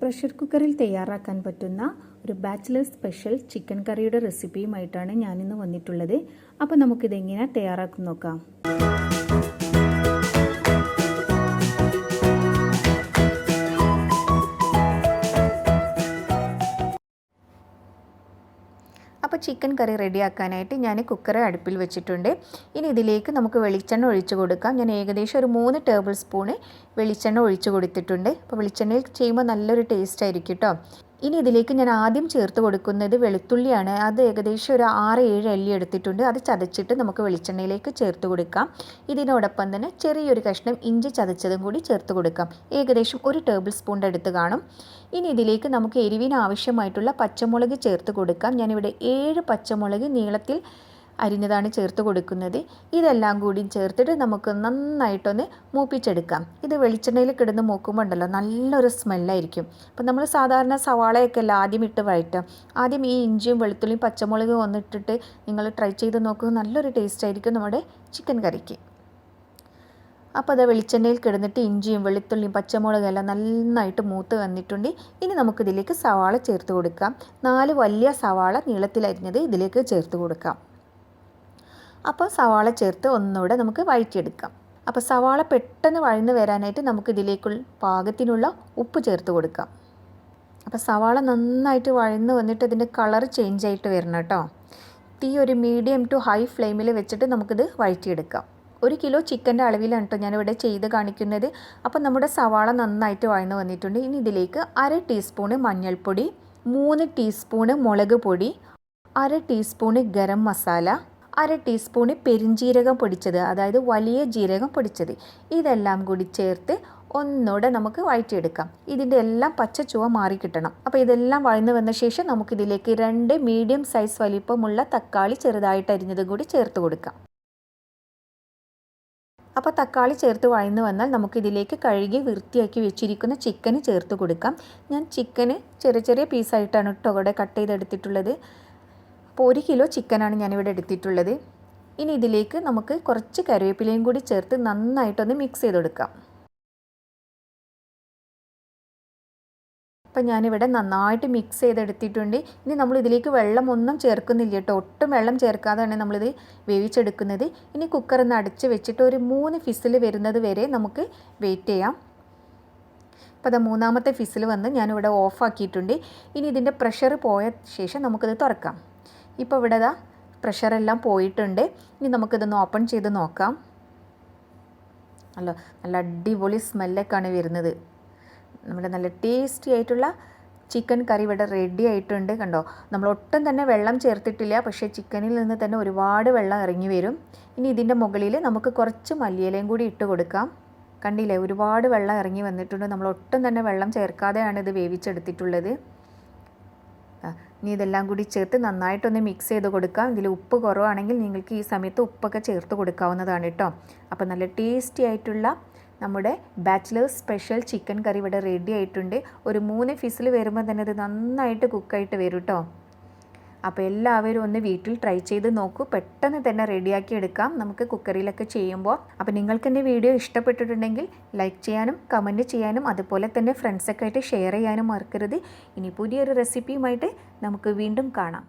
Pressure കുക്കറിൽ തയ്യാറാക്കാൻ പറ്റുന്ന ഒരു ബാച്ചിലേഴ്സ് സ്പെഷ്യൽ ചിക്കൻ കറിയുടെ റെസിപ്പിയുമായിട്ടാണ് ഞാനിന്ന് വന്നിട്ടുള്ളത്. അപ്പോൾ നമുക്കിതെങ്ങനെ തയ്യാറാക്കി നോക്കാം. അപ്പോൾ ചിക്കൻ കറി റെഡിയാക്കാനായിട്ട് ഞാൻ കുക്കർ അടുപ്പിൽ വെച്ചിട്ടുണ്ട്. ഇനി ഇതിലേക്ക് നമുക്ക് വെളിച്ചെണ്ണ ഒഴിച്ച് കൊടുക്കാം. ഞാൻ ഏകദേശം ഒരു 3 ടേബിൾ സ്പൂൺ വെളിച്ചെണ്ണ ഒഴിച്ച് കൊടുത്തിട്ടുണ്ട്. അപ്പോൾ വെളിച്ചെണ്ണയിൽ ചെയ്യുമ്പോൾ നല്ലൊരു ടേസ്റ്റ് ആയിരിക്കും കേട്ടോ. ഇനി ഇതിലേക്ക് ഞാൻ ആദ്യം ചേർത്ത് കൊടുക്കുന്നത് വെളുത്തുള്ളിയാണ്. അത് ഏകദേശം ഒരു 6-7 അല്ലി എടുത്തിട്ടുണ്ട്. അത് ചതച്ചിട്ട് നമുക്ക് വെളിച്ചെണ്ണയിലേക്ക് ചേർത്ത് കൊടുക്കാം. ഇതിനോടൊപ്പം തന്നെ ചെറിയൊരു കഷ്ണം ഇഞ്ചി ചതച്ചതും കൂടി ചേർത്ത് കൊടുക്കാം. ഏകദേശം 1 ടേബിൾ സ്പൂണിൻ്റെ അടുത്ത് കാണും. ഇനി ഇതിലേക്ക് നമുക്ക് എരിവിന് ആവശ്യമായിട്ടുള്ള പച്ചമുളക് ചേർത്ത് കൊടുക്കാം. ഞാനിവിടെ 7 പച്ചമുളക് നീളത്തിൽ അരിഞ്ഞതാണ് ചേർത്ത് കൊടുക്കുന്നത്. ഇതെല്ലാം കൂടി ചേർത്തിട്ട് നമുക്ക് നന്നായിട്ടൊന്ന് മൂപ്പിച്ചെടുക്കാം. ഇത് വെളിച്ചെണ്ണയിൽ കിടന്ന് മൂക്കുമ്പോൾ ഉണ്ടല്ലോ നല്ലൊരു സ്മെല്ലായിരിക്കും. അപ്പം നമ്മൾ സാധാരണ സവാളയൊക്കെ അല്ല ആദ്യം ഇട്ട് വഴറ്റാം. ആദ്യം ഈ ഇഞ്ചിയും വെളുത്തുള്ളിയും പച്ചമുളകും ഒന്നിട്ടിട്ട് നിങ്ങൾ ട്രൈ ചെയ്ത് നോക്കുക. നല്ലൊരു ടേസ്റ്റ് ആയിരിക്കും നമ്മുടെ ചിക്കൻ കറിക്ക്. അപ്പോൾ അത് വെളിച്ചെണ്ണയിൽ കിടന്നിട്ട് ഇഞ്ചിയും വെളുത്തുള്ളിയും പച്ചമുളകും എല്ലാം നന്നായിട്ട് മൂത്ത് വന്നിട്ടുണ്ട്. ഇനി നമുക്കിതിലേക്ക് സവാള ചേർത്ത് കൊടുക്കാം. 4 വലിയ സവാള നീളത്തിൽ അരിഞ്ഞത് ഇതിലേക്ക് ചേർത്ത് കൊടുക്കാം. അപ്പോൾ സവാള ചേർത്ത് ഒന്നുകൂടെ നമുക്ക് വഴറ്റിയെടുക്കാം. അപ്പോൾ സവാള പെട്ടെന്ന് വഴന്ന് വരാനായിട്ട് നമുക്കിതിലേക്കുള്ള പാകത്തിനുള്ള ഉപ്പ് ചേർത്ത് കൊടുക്കാം. അപ്പോൾ സവാള നന്നായിട്ട് വഴന്ന് വന്നിട്ട് അതിൻ്റെ കളർ ചേഞ്ച് ആയിട്ട് വരണം കേട്ടോ. തീ ഒരു മീഡിയം ടു ഹൈ ഫ്ലെയിമിൽ വെച്ചിട്ട് നമുക്കിത് വഴറ്റിയെടുക്കാം. 1 കിലോ ചിക്കൻ്റെ അളവിലാണ് കേട്ടോ ഞാനിവിടെ ചെയ്ത് കാണിക്കുന്നത്. അപ്പോൾ നമ്മുടെ സവാള നന്നായിട്ട് വഴന്ന് വന്നിട്ടുണ്ട്. ഇനി ഇതിലേക്ക് 1/2 ടീസ്പൂണ് മഞ്ഞൾപ്പൊടി, 3 ടീസ്പൂണ് മുളക് പൊടി, 1/2 ടീസ്പൂണ് ഗരം മസാല, 1/2 ടീസ്പൂണ് പെരിഞ്ജീരകം പൊടിച്ചത്, അതായത് വലിയ ജീരകം പൊടിച്ചത്, ഇതെല്ലാം കൂടി ചേർത്ത് ഒന്നുകൂടെ നമുക്ക് വഴറ്റിയെടുക്കാം. ഇതിൻ്റെ എല്ലാം പച്ച ചുവ മാറിക്കിട്ടണം. അപ്പോൾ ഇതെല്ലാം വഴന്ന് വന്ന ശേഷം നമുക്കിതിലേക്ക് 2 മീഡിയം സൈസ് വലിപ്പമുള്ള തക്കാളി ചെറുതായിട്ട് അരിഞ്ഞതും കൂടി ചേർത്ത് കൊടുക്കാം. അപ്പോൾ തക്കാളി ചേർത്ത് വഴന്ന് വന്നാൽ നമുക്കിതിലേക്ക് കഴുകി വൃത്തിയാക്കി വെച്ചിരിക്കുന്ന ചിക്കന് ചേർത്ത് കൊടുക്കാം. ഞാൻ ചിക്കന് ചെറിയ ചെറിയ പീസായിട്ടാണ് കേട്ടോ ഇവിടെ കട്ട് ചെയ്തെടുത്തിട്ടുള്ളത്. അപ്പോൾ 1 കിലോ ചിക്കനാണ് ഞാനിവിടെ എടുത്തിട്ടുള്ളത്. ഇനി ഇതിലേക്ക് നമുക്ക് കുറച്ച് കറിവേപ്പിലയും കൂടി ചേർത്ത് നന്നായിട്ടൊന്ന് മിക്സ് ചെയ്ത് കൊടുക്കാം. അപ്പോൾ ഞാനിവിടെ നന്നായിട്ട് മിക്സ് ചെയ്തെടുത്തിട്ടുണ്ട്. ഇനി നമ്മൾ ഇതിലേക്ക് വെള്ളമൊന്നും ചേർക്കുന്നില്ല കേട്ടോ. ഒട്ടും വെള്ളം ചേർക്കാതെയാണ് നമ്മളിത് വേവിച്ചെടുക്കുന്നത്. ഇനി കുക്കറൊന്ന് അടച്ച് വെച്ചിട്ട് ഒരു 3 ഫിസിൽ വരുന്നത് വരെ നമുക്ക് വെയിറ്റ് ചെയ്യാം. അപ്പോൾ അത് 3ാമത്തെ ഫിസിൽ വന്ന് ഞാനിവിടെ ഓഫാക്കിയിട്ടുണ്ട്. ഇനി ഇതിൻ്റെ പ്രഷർ പോയ ശേഷം നമുക്കിത് തുറക്കാം. ഇപ്പോൾ ഇവിടെ പ്രഷറെല്ലാം പോയിട്ടുണ്ട്. ഇനി നമുക്കിതൊന്ന് ഓപ്പൺ ചെയ്ത് നോക്കാം. നല്ല അടിപൊളി സ്മെല്ലൊക്കെയാണ് വരുന്നത്. നമ്മുടെ നല്ല ടേസ്റ്റി ആയിട്ടുള്ള ചിക്കൻ കറി ഇവിടെ റെഡി ആയിട്ടുണ്ട്. കണ്ടോ, നമ്മൾ ഒട്ടും തന്നെ വെള്ളം ചേർത്തിട്ടില്ല. പക്ഷേ ചിക്കനിൽ നിന്ന് തന്നെ ഒരുപാട് വെള്ളം ഇറങ്ങി വരും. ഇനി ഇതിൻ്റെ മുകളിൽ നമുക്ക് കുറച്ച് മല്ലിയിലയും കൂടി ഇട്ട് കൊടുക്കാം. കണ്ടില്ലേ, ഒരുപാട് വെള്ളം ഇറങ്ങി വന്നിട്ടുണ്ട്. നമ്മൾ ഒട്ടും തന്നെ വെള്ളം ചേർക്കാതെയാണ് ഇത് വേവിച്ചെടുത്തിട്ടുള്ളത്. ഇനി ഇതെല്ലാം കൂടി ചേർത്ത് നന്നായിട്ടൊന്ന് മിക്സ് ചെയ്ത് കൊടുക്കാം. ഇതിൽ ഉപ്പ് കുറവാണെങ്കിൽ നിങ്ങൾക്ക് ഈ സമയത്ത് ഉപ്പൊക്കെ ചേർത്ത് കൊടുക്കാവുന്നതാണ് കേട്ടോ. അപ്പോൾ നല്ല ടേസ്റ്റി ആയിട്ടുള്ള നമ്മുടെ ബാച്ചിലേഴ്സ് സ്പെഷ്യൽ ചിക്കൻ കറി ഇവിടെ റെഡി ആയിട്ടുണ്ട്. ഒരു 3 ഫിസിൽ വരുമ്പോൾ തന്നെ ഇത് നന്നായിട്ട് കുക്കായിട്ട് വരും കേട്ടോ. അപ്പോൾ എല്ലാവരും ഒന്ന് വീട്ടിൽ ട്രൈ ചെയ്ത് നോക്കൂ. പെട്ടെന്ന് തന്നെ റെഡിയാക്കി എടുക്കാം നമുക്ക് കുക്കറിലൊക്കെ ചെയ്യുമ്പോൾ. അപ്പോൾ നിങ്ങൾക്ക് എൻ്റെ വീഡിയോ ഇഷ്ടപ്പെട്ടിട്ടുണ്ടെങ്കിൽ ലൈക്ക് ചെയ്യാനും കമൻറ്റ് ചെയ്യാനും അതുപോലെ തന്നെ ഫ്രണ്ട്സൊക്കെ ആയിട്ട് ഷെയർ ചെയ്യാനും മറക്കരുത്. ഇനി പുതിയൊരു റെസിപ്പിയുമായിട്ട് നമുക്ക് വീണ്ടും കാണാം.